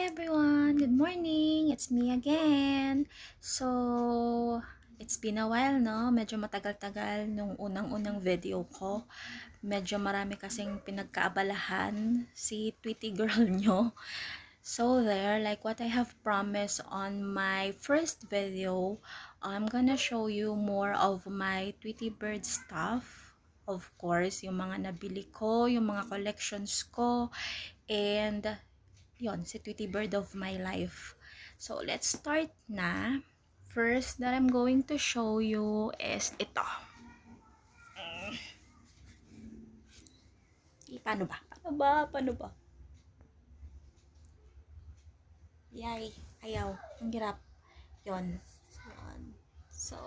everyone, good morning. It's me again. So, it's been a while, no? Medyo matagal-tagal nung unang-unang video ko. Medyo marami kasing pinagkaabalahan si Tweety girl nyo. So there, like what I have promised on my first video, I'm gonna show you more of my Tweety bird stuff. Of course, yung mga nabili ko, yung mga collections ko, and yon, si Tweety Bird of my life. So, let's start na. First that I'm going to show you is ito. Paano ba? Paano ba? Yay, ayaw. Ang hirap. Yon. Yon. So,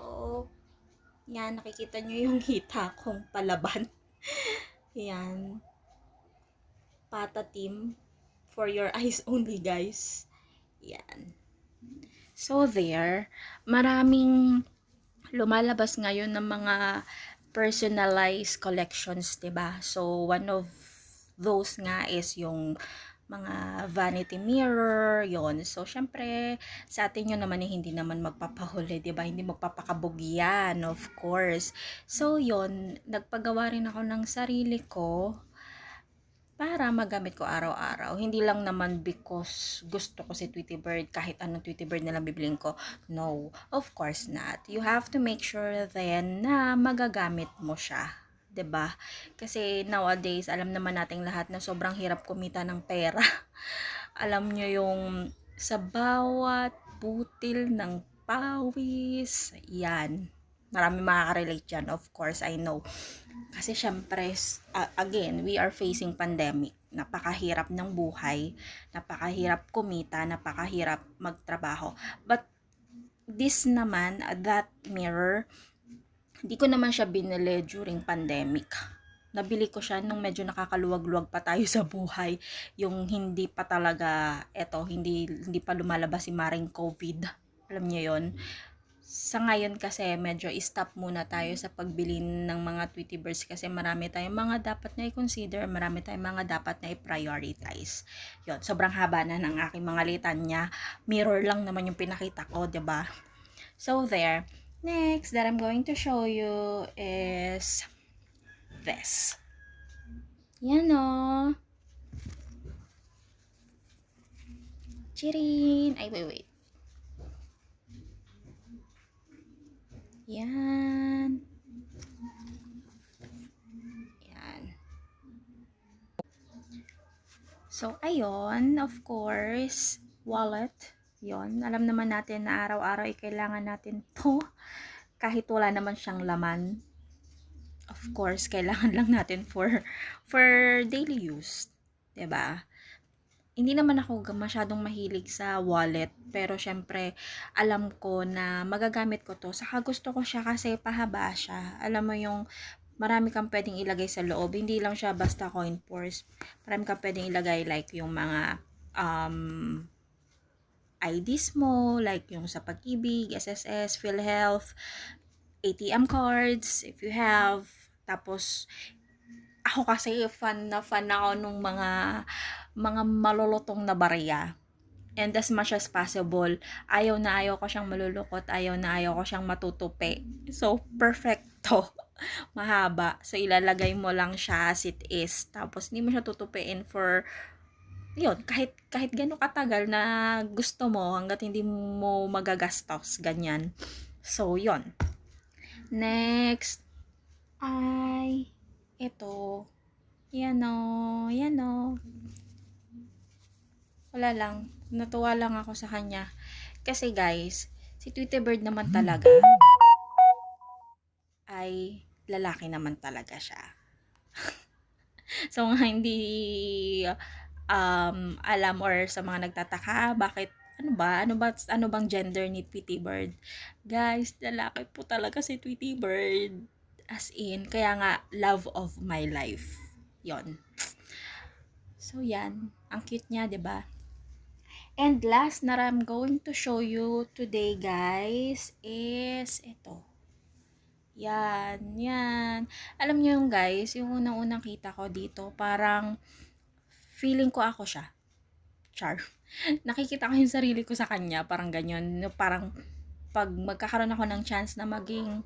yan, nakikita nyo yung hita kong palaban. Yan. Patatim. For your eyes only, guys. Yan. So, there. Maraming lumalabas ngayon ng mga personalized collections, 'di ba? So one of those nga is yung mga vanity mirror, yon. So syempre sa atin yun naman hindi naman magpapahuli, 'di ba? Hindi magpapakabugi yan, of course. So yon, nagpagawa rin ako ng sarili ko para magamit ko araw-araw. Hindi lang naman because gusto ko si Tweety Bird, kahit anong Tweety Bird na lang bibilin ko. No, of course not. You have to make sure then na magagamit mo siya. 'Di ba? Kasi nowadays, alam naman nating lahat na sobrang hirap kumita ng pera. Alam nyo yung sa bawat butil ng pawis, yan. Marami makaka-relate dyan, of course, I know. Kasi syempre, again, we are facing pandemic. Napakahirap ng buhay, napakahirap kumita, napakahirap magtrabaho. But this naman, that mirror, hindi ko naman siya binili during pandemic. Nabili ko siya nung medyo nakakaluwag-luwag pa tayo sa buhay. Yung hindi pa talaga, hindi pa lumalabas si Maring COVID. Alam niyo yon. Sa ngayon kasi medyo stop muna tayo sa pagbili ng mga Tweety Birds kasi marami tayong mga dapat na i-consider, marami tayong mga dapat na i-prioritize. Yon, sobrang haba na ng aking mga litanya. Mirror lang naman yung pinakita ko, 'di ba? So there. Next that I'm going to show you is this. Yan o. Chirin! Ay, wait. Yan. Yan. So, ayun, of course, wallet. Yon, alam naman natin na araw-araw ay kailangan natin to. Kahit wala naman siyang laman. Of course, kailangan lang natin for daily use. 'Di ba? Hindi naman ako masyadong mahilig sa wallet, pero syempre alam ko na magagamit ko to. Saka gusto ko siya kasi pahaba siya. Alam mo yung marami kang pwedeng ilagay sa loob. Hindi lang siya basta coin purse. Marami kang pwedeng ilagay like yung mga IDs mo, like yung sa Pag-ibig, SSS, PhilHealth, ATM cards, if you have. Tapos, ako kasi fan ako nung mga malulutong na barya. And as much as possible, ayaw na ayaw ko siyang malulukot, ayaw na ayaw ko siyang matutupi. So, perfecto. Mahaba. So, ilalagay mo lang siya as it is. Tapos, hindi mo siya tutupiin for, yun, kahit gano'ng katagal na gusto mo, hanggat hindi mo magagastos, ganyan. So, yun. Next, ay, ito. Yan o, yan o. Wala lang. Natuwa lang ako sa kanya. Kasi guys, si Tweety Bird naman talaga ay lalaki naman talaga siya. So nga hindi alam or sa mga nagtataka, bakit ano bang gender ni Tweety Bird? Guys, lalaki po talaga si Tweety Bird. As in, kaya nga love of my life. 'Yon. So yan, ang cute niya, 'di ba? And last na I'm going to show you today, guys, is ito. Yan. Alam niyo yung guys, yung unang-unang kita ko dito, parang feeling ko ako siya. char. Nakikita ko yung sarili ko sa kanya, parang ganyan. Parang pag magkakaroon ako ng chance na maging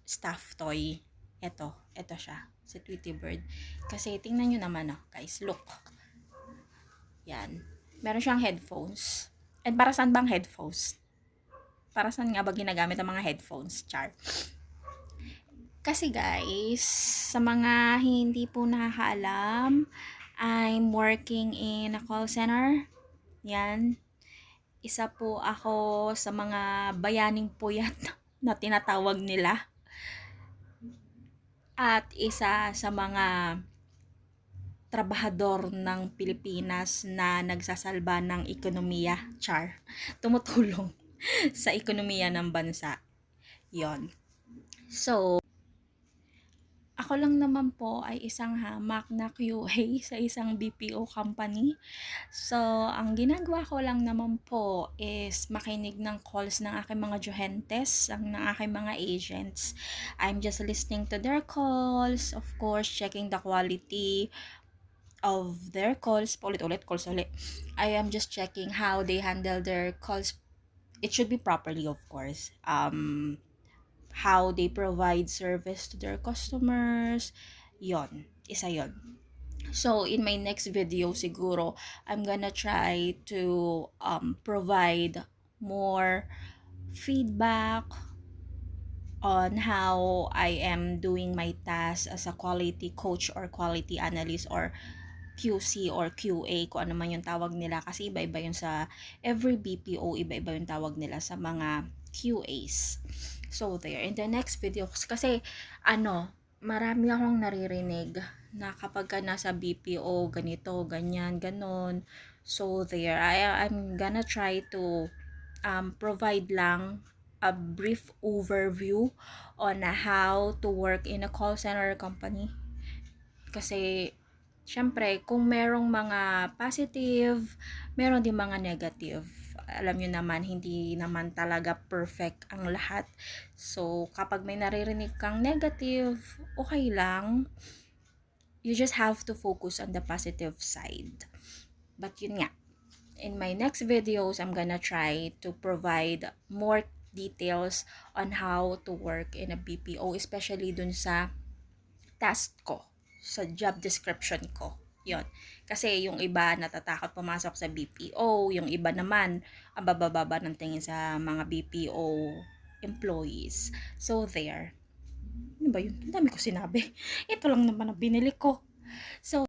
staff toy, eto siya, si Tweety Bird. Kasi tingnan nyo naman, guys, look. Yan. Meron siyang headphones. And para saan bang headphones? Para saan nga ba ginagamit ang mga headphones, char? Kasi guys, sa mga hindi po nakakaalam, I'm working in a call center. Yan. Isa po ako sa mga bayaning puyat na tinatawag nila. At isa sa mga trabahador ng Pilipinas na nagsasalba ng ekonomiya, char. Tumutulong sa ekonomiya ng bansa. Yon. So, ako lang naman po ay isang hamak na QA sa isang BPO company. So, ang ginagawa ko lang naman po is makinig ng calls ng aking mga johentes, ng aking mga agents. I'm just listening to their calls, of course, checking the quality of their calls. Ulit-ulit, calls ulit. I am just checking how they handle their calls. It should be properly, of course. How they provide service to their customers. Yon, isa yon. So, in my next video, siguro, I'm gonna try to provide more feedback on how I am doing my task as a quality coach or quality analyst or QC or QA, kung ano man yung tawag nila. Kasi iba-iba yun sa every BPO, iba-iba yung tawag nila sa mga QAs. So, there. In the next video, kasi, marami akong naririnig na kapag ka nasa BPO, ganito, ganyan, ganon. So, there. I'm gonna try to provide lang a brief overview on how to work in a call center company. Kasi, syempre, kung merong mga positive, meron din mga negative. Alam nyo naman, hindi naman talaga perfect ang lahat. So, kapag may naririnig kang negative, okay lang. You just have to focus on the positive side. But yun nga, in my next videos, I'm gonna try to provide more details on how to work in a BPO, especially dun sa task ko, sa job description ko. Yon. Kasi yung iba natatakot pumasok sa BPO, yung iba naman ang bababa ng tingin sa mga BPO employees. So there. Ano ba yun? Ang dami ko sinabi. Ito lang naman ang binili ko. So,